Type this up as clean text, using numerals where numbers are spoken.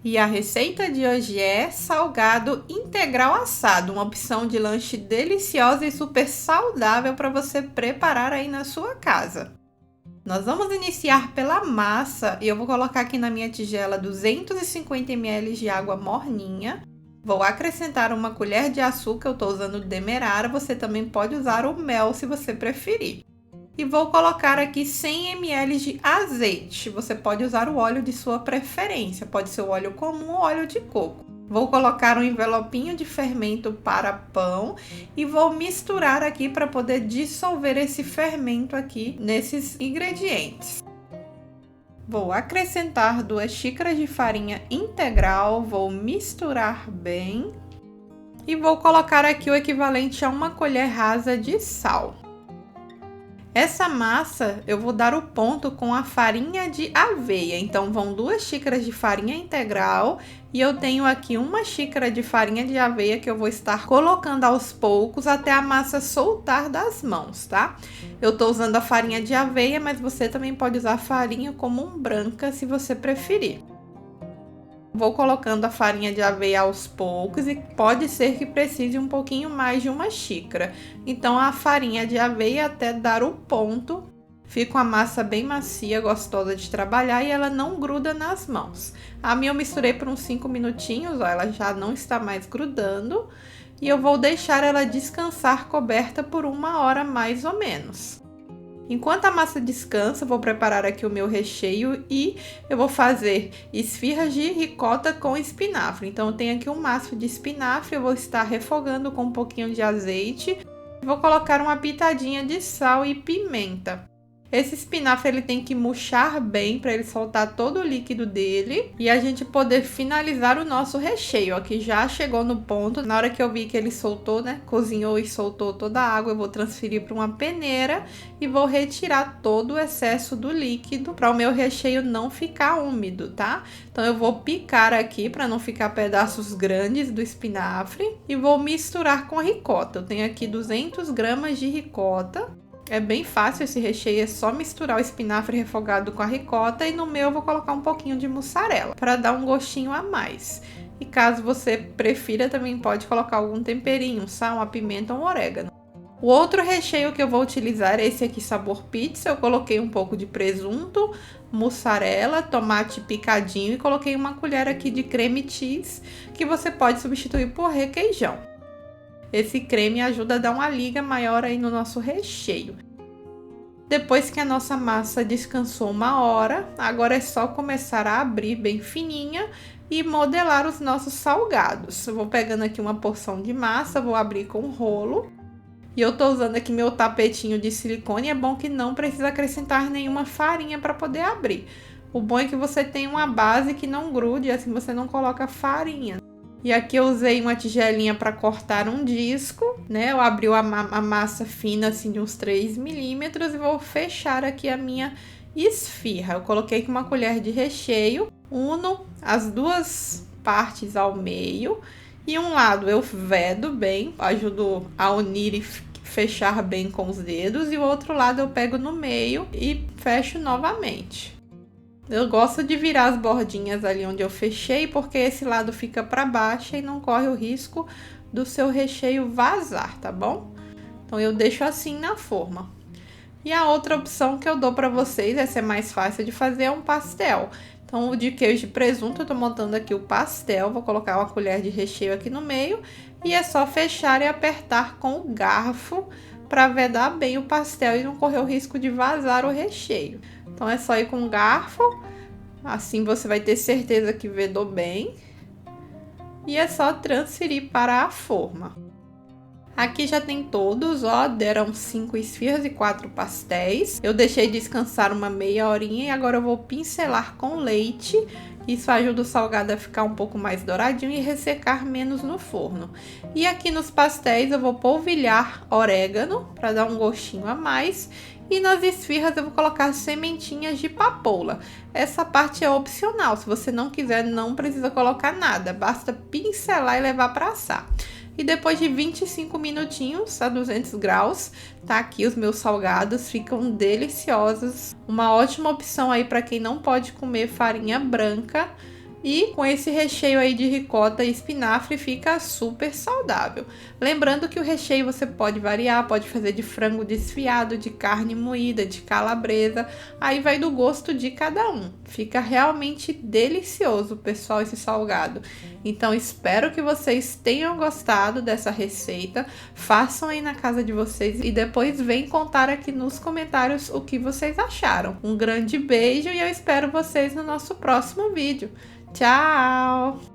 E a receita de hoje é salgado integral assado, uma opção de lanche deliciosa e super saudável para você preparar aí na sua casa. Nós vamos iniciar pela massa e eu vou colocar aqui na minha tigela 250 ml de água morninha. Vou acrescentar uma colher de açúcar, eu estou usando demerara, você também pode usar o mel se você preferir. E vou colocar aqui 100 ml de azeite, você pode usar o óleo de sua preferência, pode ser o óleo comum ou óleo de coco. Vou colocar um envelopinho de fermento para pão e vou misturar aqui para poder dissolver esse fermento aqui nesses ingredientes. Vou acrescentar 2 xícaras de farinha integral, vou misturar bem e vou colocar aqui o equivalente a 1 colher rasa de sal. Essa massa eu vou dar o ponto com a farinha de aveia, então vão 2 xícaras de farinha integral e eu tenho aqui 1 xícara de farinha de aveia que eu vou estar colocando aos poucos até a massa soltar das mãos, tá? Eu tô usando a farinha de aveia, mas você também pode usar farinha comum branca se você preferir. Vou colocando a farinha de aveia aos poucos e pode ser que precise um pouquinho mais de 1 xícara. Então, a farinha de aveia até dar o ponto, fica uma massa bem macia, gostosa de trabalhar e ela não gruda nas mãos. A minha eu misturei por uns 5 minutinhos, ó, ela já não está mais grudando. E eu vou deixar ela descansar coberta por 1 hora mais ou menos. Enquanto a massa descansa, eu vou preparar aqui o meu recheio e eu vou fazer esfirras de ricota com espinafre. Então, eu tenho aqui um maço de espinafre, eu vou estar refogando com um pouquinho de azeite. Vou colocar uma pitadinha de sal e pimenta. Esse espinafre ele tem que murchar bem para ele soltar todo o líquido dele e a gente poder finalizar o nosso recheio. Aqui já chegou no ponto, na hora que eu vi que ele soltou, né, cozinhou e soltou toda a água, eu vou transferir para uma peneira e vou retirar todo o excesso do líquido para o meu recheio não ficar úmido, tá? Então eu vou picar aqui para não ficar pedaços grandes do espinafre e vou misturar com a ricota. Eu tenho aqui 200 gramas de ricota. É bem fácil esse recheio, é só misturar o espinafre refogado com a ricota e no meu eu vou colocar um pouquinho de mussarela para dar um gostinho a mais. E caso você prefira, também pode colocar algum temperinho, sal, uma pimenta ou um orégano. O outro recheio que eu vou utilizar é esse aqui sabor pizza, eu coloquei um pouco de presunto, mussarela, tomate picadinho e coloquei 1 colher aqui de creme cheese, que você pode substituir por requeijão. Esse creme ajuda a dar uma liga maior aí no nosso recheio. Depois que a nossa massa descansou 1 hora, agora é só começar a abrir bem fininha e modelar os nossos salgados. Eu vou pegando aqui uma porção de massa, vou abrir com um rolo. E eu tô usando aqui meu tapetinho de silicone, é bom que não precisa acrescentar nenhuma farinha para poder abrir. O bom é que você tem uma base que não grude, assim você não coloca farinha. E aqui eu usei uma tigelinha para cortar um disco, né? Eu abri a massa fina assim de uns 3 milímetros e vou fechar aqui a minha esfirra. Eu coloquei com 1 colher de recheio, uno as 2 partes ao meio e um lado eu vedo bem, ajudo a unir e fechar bem com os dedos e o outro lado eu pego no meio e fecho novamente. Eu gosto de virar as bordinhas ali onde eu fechei, porque esse lado fica para baixo e não corre o risco do seu recheio vazar, tá bom? Então, eu deixo assim na forma. E a outra opção que eu dou para vocês, essa é mais fácil de fazer, é um pastel. Então, o de queijo e presunto, eu tô montando aqui o pastel, vou colocar 1 colher de recheio aqui no meio e é só fechar e apertar com o garfo para vedar bem o pastel e não correr o risco de vazar o recheio. Então, é só ir com o garfo, assim você vai ter certeza que vedou bem. E é só transferir para a forma. Aqui já tem todos, ó, deram 5 esfirras e 4 pastéis. Eu deixei descansar uma meia horinha e agora eu vou pincelar com leite. Isso ajuda o salgado a ficar um pouco mais douradinho e ressecar menos no forno. E aqui nos pastéis eu vou polvilhar orégano para dar um gostinho a mais. E nas esfirras eu vou colocar sementinhas de papoula. Essa parte é opcional, se você não quiser não precisa colocar nada, basta pincelar e levar para assar. E depois de 25 minutinhos a 200 graus, tá aqui os meus salgados, ficam deliciosos. Uma ótima opção aí para quem não pode comer farinha branca. E com esse recheio aí de ricota e espinafre fica super saudável. Lembrando que o recheio você pode variar, pode fazer de frango desfiado, de carne moída, de calabresa, aí vai do gosto de cada um. Fica realmente delicioso, pessoal, esse salgado. Então espero que vocês tenham gostado dessa receita, façam aí na casa de vocês e depois vem contar aqui nos comentários o que vocês acharam. Um grande beijo e eu espero vocês no nosso próximo vídeo. Tchau!